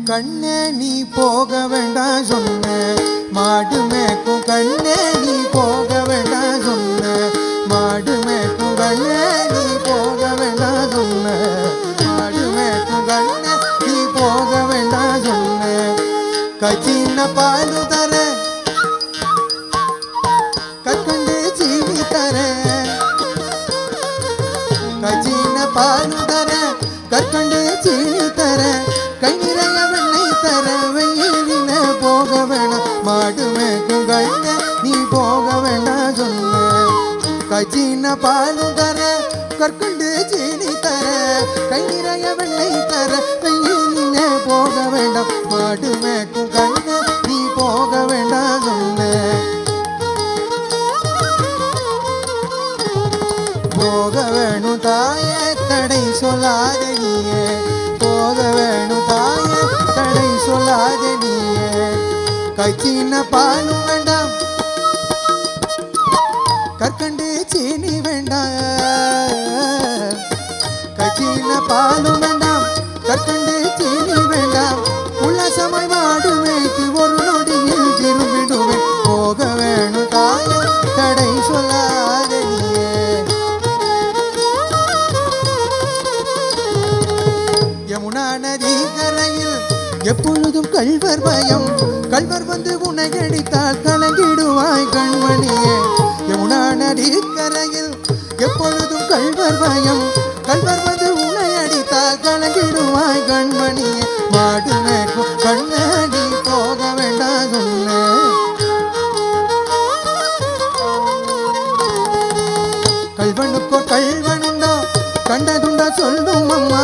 மேய்க்கும் கண்ணே நீ போக வேண்டாம் சொன்ன, மாடு மேய்க்கும் கண்ணே நீ போக வேண்டாம் சொன்ன, மாடு மேய்க்கும் கண்ணே நீ போக வேண்டாம் சொன்ன, மாடு மேய்க்கும் கண்ணே நீ போக வேண்டாம் சொன்ன. கச்சின்ன பாலு தர கற்கண்டு சீனி தர, கச்சின்ன பாலு தர கற்கண்டு சீனி தர, கை நிறைய வெண்ணெய் தர, வெயிலின போக வேணாம் மாடு மேய்க்கும் கண்ணே நீ போக வேண்டாம் சொன்ன. கச்சின்ன பாலு தர கற்கண்டு சீனி தர, கை நிறைய வெண்ணெய் தர, வெயிலின போக வேண்டாம் மாடு மேய்க்கும் கண்ணே நீ போக வேண்டாம் சொன்ன. போக வேணும் தாயே தடை சொல்லாத நீயே, போக வேணும் தாயே தடை சொல்லாத நீயே. கச்சின்ன பாலும் வேண்டாம் கற்கண்டு சீனி வேண்டாம், கச்சின்ன பாலும் வேண்டாம் கற்கண்டு சீனி வேண்டாம், உல்லாசமாய் மாடு மேய்த்து ஒரு நொடியில் திரும்பிடுவேன். போக வேணும் தாயே தடை சொல்லாத நீயே. யமுனா நதி கரையில் எப்பொழுதும் கள்வர் பயம், கள்வர் வந்து உன்னை அடித்தால் கலங்கிடுவாய் கண்மணியே. யமுனா நதி கரையில் எப்பொழுதும் கள்வர் பயம், கள்வர் வந்து உன்னை அடித்தால் கலங்கிடுவாய் கண்மணியே. மாடு மேய்க்கும் கண்ணாடி போக வேண்டாம் சொன்ன. கல்வனுக்கோ கல்வனுண்டோ கண்டதுண்டா சொல்லும் அம்மா,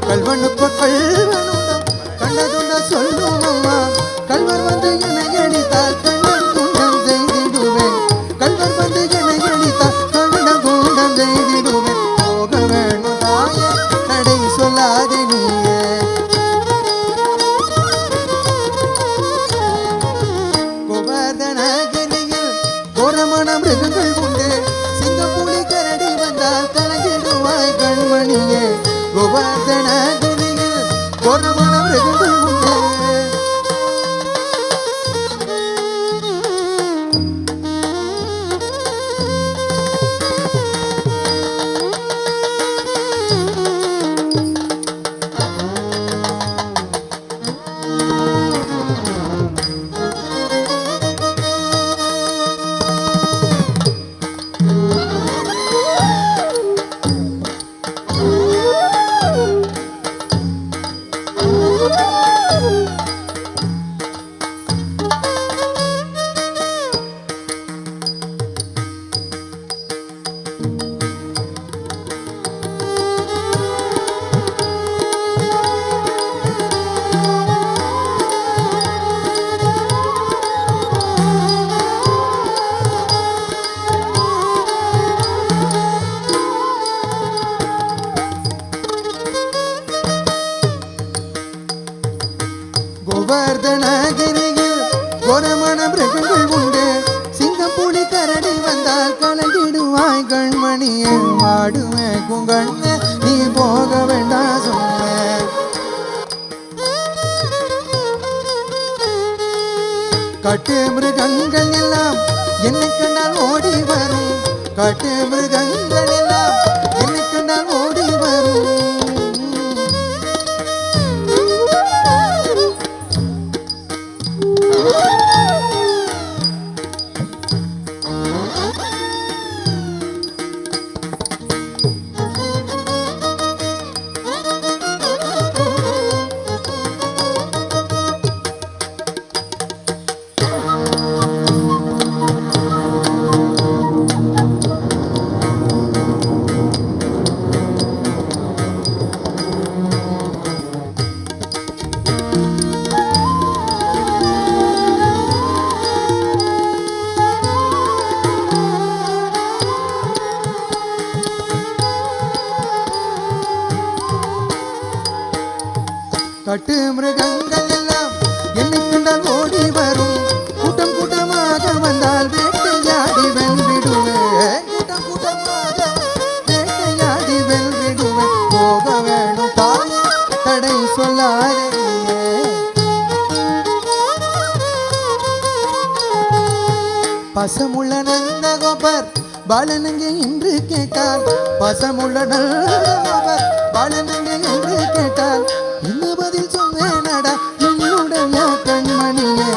கல்வனுக்கோ கல்வனுண்டோ கண்டதுண்டா சொல்லும் அம்மா, கல்வர் வந்து என்னை அடித்தால் கண்ணன் குண்டம் செய்திடுவேன், கல்வர் வந்து என்னை அடித்தால் கண்ணன் குண்டம் செய்திடுவேன். போக வேணும் தாயே தடை சொல்லாத நீயே. கோவர்தனகிரியில் கோரமான மிருகங்கள் உண்டு, சிங்கப்புலி கரடி வந்தால் கலங்கிடுவாய் கண்மணியே. கோவர்தனகிரியில் கோரமான மிருகங்கள் உண்டு. கோவர்தனகிரியில் கோரமான மிருகங்கள் உண்டு, சிங்கப்புலி கரடி வந்தால் கலங்கிடுவாய் கண்மணியே. மாடு மேய்க்கும் கண்ணே நீ போக வேண்டாம் சொன்ன. காட்டு மிருகங்கள் எல்லாம் என்னை கண்டால் ஓடி வரும், காட்டு மிருகங்கள் எல்லாம் என்னை கண்டால் ஓடி வரும். காட்டு மிருகங்கள் எல்லாம் என்னை கண்டால் ஓடி வரும், கூட்டம் கூட்டமாக வந்தால் வேட்டையாடி வென்றிடுவேன், கூட்டம் கூட்டமாக வேட்டையாடி வென்றிடுவேன். போக வேணும் தாயே தடை சொல்லாதே. நந்த கோபர் பாலனங்கே என்று கேட்டால் பசமுள்ள நல்லவர் பாலனங்கே என்று கேட்டால் என்ன பதில் சொல்வேனடா என்னுடைய கண்மணியே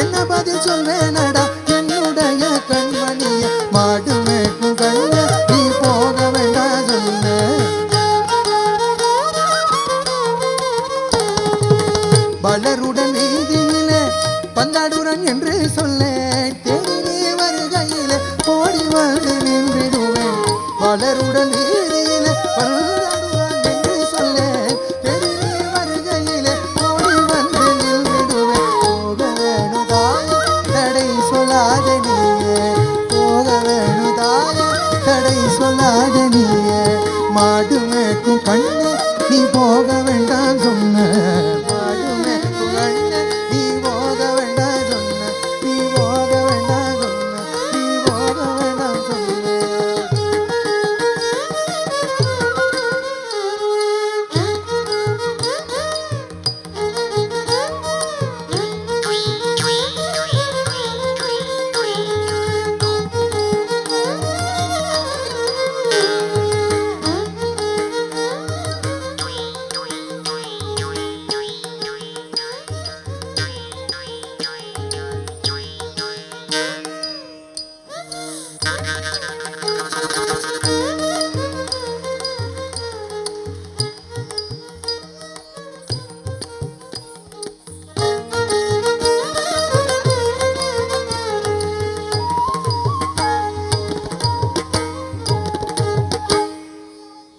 என்ன பதில் சொல்வேனடா என்னுடைய கண்மணியே மாடு மேய்க்கும் கண்ண நீ போக வேண்டாம் சொன்ன பலருடன் வீதியிலே பந்தாடுறன் என்று சொல்லேன் தேடி நீ வருகையிலே ஓடி வந்து நின்றிடுவேன் பலருடன் வீதியிலே பந்தாடுறன் என்று சொல்லேன் தேடி நீ வருகையிலே ஓடி வந்து நின்றிடுவேன் போக வேணுதாய தடை சொல்லாத நீயே போக வேணுதாய தடை சொல்லாத நீயே மாடு மேய்க்கும் கண்ணு நீ போக வேண்டாம் சொன்ன மாடு மேய்க்கும் கண்ணு நீ போக வேண்டாம் சொன்ன நீ போக வேண்டாம் சொன்ன நீ போக வேண்டாம் சொன்ன